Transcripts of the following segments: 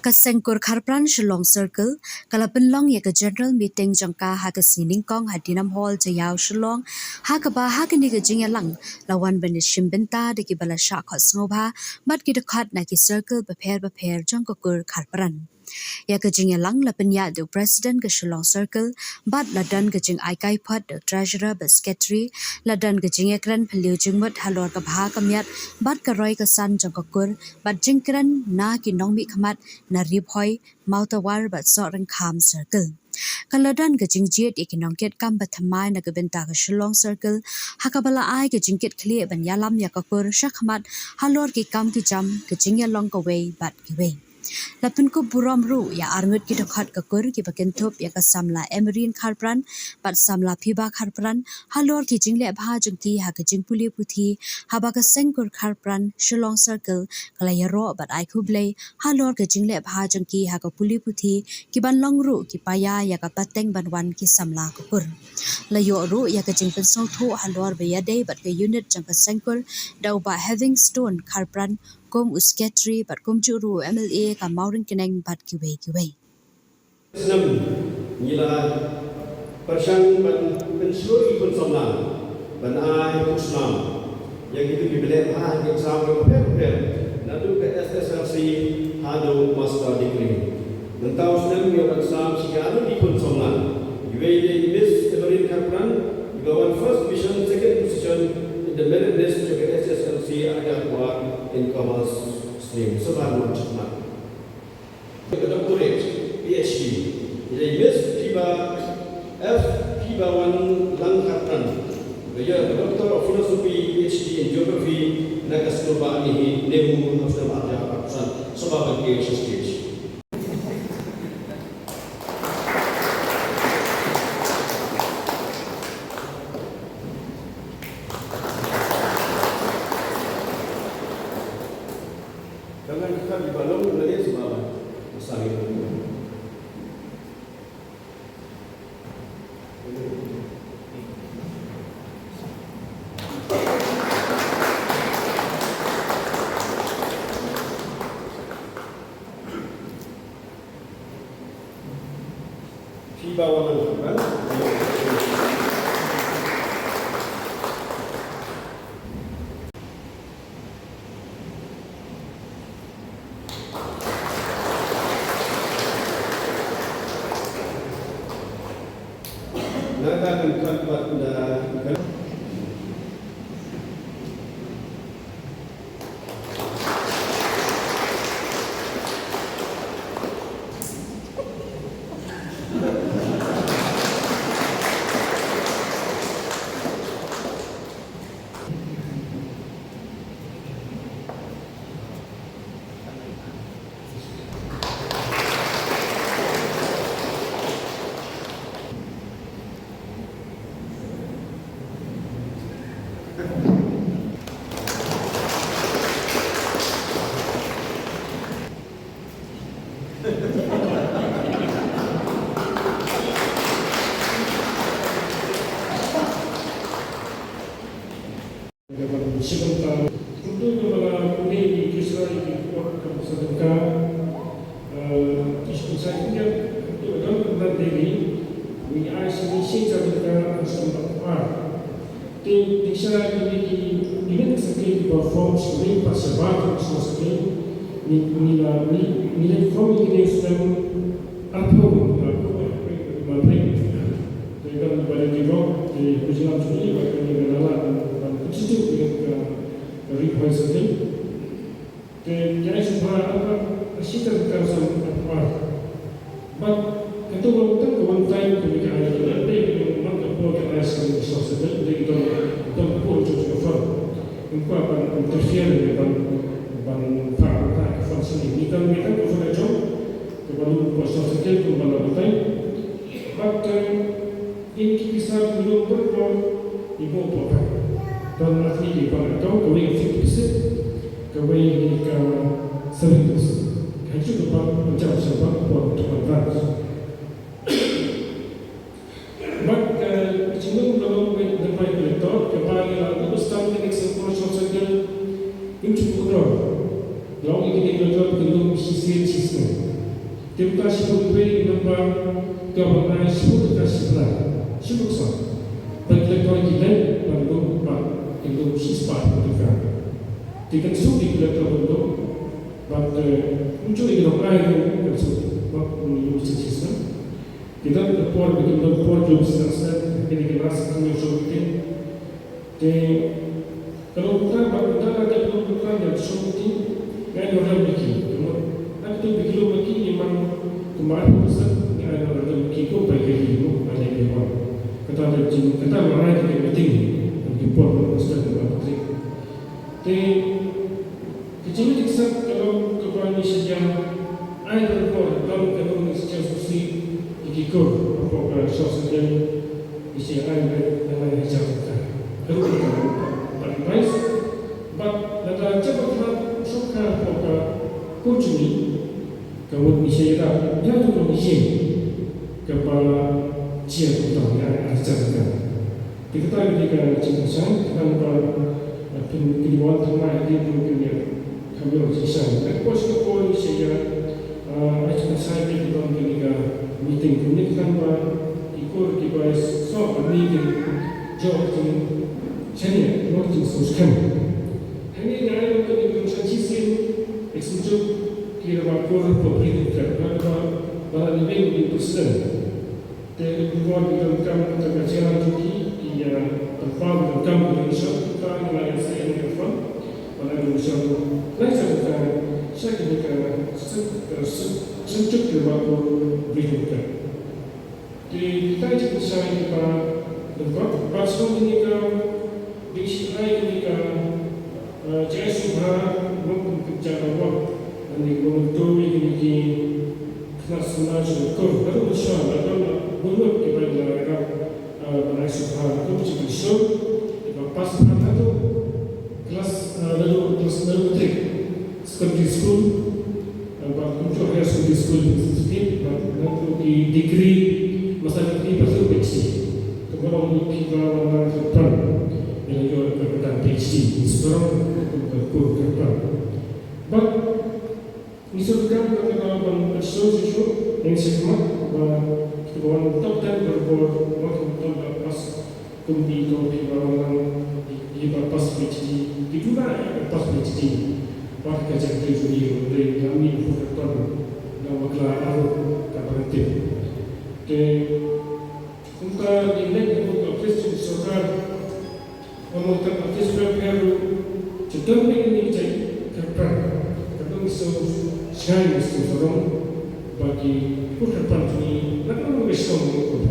Hakasengkur Kharpran Shillong Circle, Kalapin Long Yaka General Meeting Jangka Hakasining Kong Hadinam Hall Jayao Shillong, Hakaba Hakaniga Jingalang, Lawan Benishim Benta, the Kibala Shakot Snova, but get a cut Naki Circle, prepare Jankakur Kharpran. Yaka Jingalang Lapanya, the President Gashillong Circle, but Ladan Gajing Aikai Pot, the Treasurer Basketry, Ladan Gajingakran, Pelujingmut, Halor Kabha Kamyat, but Karoy Kasan Jankakur, but Jinkran, Naki Nongmi Kamat, Naribhoi, Mautawar, but Soren Kam Circle. Kaladan Gajingjet Ikinongket Kambatamai Nagabenta Shillong Circle, Hakabala I Gajingket Clear and Yalam Yakakur, Shakamat, Halor Kikam Kijam, Gajinga Long away, but Giway. Lapun buram ru ya arngut kita khat kakur ki bakentop ya kasamla Emerin Kharpran but samla Piba Kharpran halor ki jingle bha jungti ha kajing puli puthi haba ka sengkur Kharpran Shillong Circle kala ya ro but ai khublei halor ka jingle bha jungki ha ka puli puthi ki ban long ru ki paya ya ka pateng banwan ki samla kakur la yo ru ya ka jing pen so tho halor be ya dei but ka unit jang ka sengkur dau ba having stone Kharpran Kum usketri but kum juru MLA ka mauring keneng but kiway. Senam nila persang pensur ikut somna ban ai kusnam yang itu dibeli ha yang sama per nadu ke SSLC hado master degree mentau senam yo exam sigaru ikut somna UAE Miss Emerin Kharpran gawan first mission second position in the merit list of SSLC ada kuat in commerce stream sebarang macam doctorate PhD jadi Miss Piba F Piba Wan Lang Kharpran dia Doctor of Philosophy PhD in Geography Nagasnoba ini Nehru National Arja Kharpran sebab ke stage Jangan kita di balong lagi semua masalah itu. Di bawah kan? Nada menkan pada sebentar untuk kepala ini kisah ini waktu sedekah saya punya untuk dalam tentang diri we are submission sedekah sempat di kisah ini sekali perform sebagai persahabatan sebagai nilai from ini sedang apa memberi dengan pada juga di perjalanan ini bagi negara itu representing dan jadi sebuah sistem kawasan apa but ketua untuk kewantai kemudian ada yang mengapa asal sosial dari dan politik kafir untuk akan interfere dengan fakta fungsi ini kan mereka kafir itu kepada sosial kepada partai bahkan ini bisa belum berapa ibu bapa dan nanti di pada tahun 2050 kawai ke 100% kan juga menjadi sebab untuk advance. Maka cenderung dalam depan kolektor kembali lagi besar dengan semua sosial yang cukup kuat. Lalu ini kolektor belum sisi Timka Shibukwe number Governor Shibuka Shibla Shibukson. But the Koriki but into she's part of the family. They can still be collected but usually you know I don't use the system. They don't report because the poor jobs that they can ask commercial thing. They kalau bukan ada bukan yang seperti yang orang bikin, nak tu bikin lagi memang kemarin pusat yang ada orang bikin kau baik lagi ada yang buat. Kata ada jin, kata orang yang meeting, yang buat pusat buat tu. Jadi kecil kisah kalau kepada Malaysia ada orang kalau Malaysia susi ikut apa sosial Malaysia ada yang hijau kan. Kalau price, but nada cepat suka poka kucing, kamu misalnya dia tu kalau misalnya kepala cia utang yang ada cakap, kita tahu jika cintasan kita dapat kehidupan rumah dia punya kami orang cintasan, tapi pos kepala misalnya macam saya kita punya meeting punya kan ikut kita so meeting job China, not in social. Hanya yang ada untuk transition, eksekutif kira bakal publik kerana pada level itu sedang. Jadi buat dalam kerjaan juga ia tempat dalam Indonesia kita mulai saya berfaham pada Indonesia. Lain satu saya kira sejak bakal publik. Jadi kita juga saya tempat pasal ini Bishop Raika Jesubha mungkin Jarawa dan dikontrol ini kelas nasional kor baru besar atau bunuh kepada mereka Raisubha itu juga show pas itu kelas lalu trik secondary school untuk high school sedikit lalu di degree masa degree pasal PhD kemudian kita melakukan yang juga berkaitan PhD sekarang berkurang. But misalkan kita dalam episode yang sama, kita top 10 berbuat waktu top pas kemudian kita orang pas PhD itu lah pas PhD. Warga jadi jadi dari kami berkaitan dengan kelas kabarnya. Dan untuk ini untuk Kristen Sokar Memutar artis berperu Jodong ini jadi kerpan Kadang so Sekali mesti orang Bagi kerpan ini Lalu besok mengikut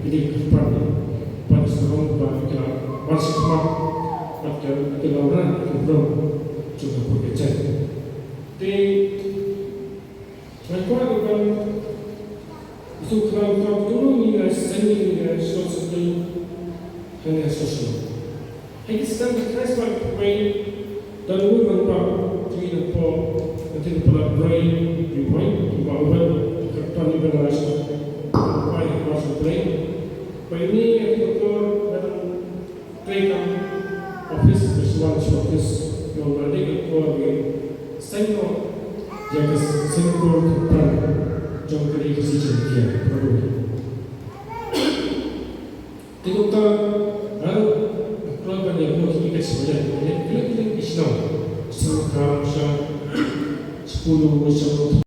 Jadi kerpan Pada seorang bagi Masih kemak Pada orang Kerpan Juga bekerja Jadi Mereka akan Itu kalau dulu ini Seni ini Sosial Hanya sosial Ini sedang berkaitan dan women power between the poor until the brain rewind to power kerpan liberation by muscle brain. Ini yang betul dan trainer office bersama office yang berada di senior jaga senior kerpan jom kerja sejarah produk. Kita lalu Kalau banyak orang kita sebenarnya, kita Islam, sekarang 10 macam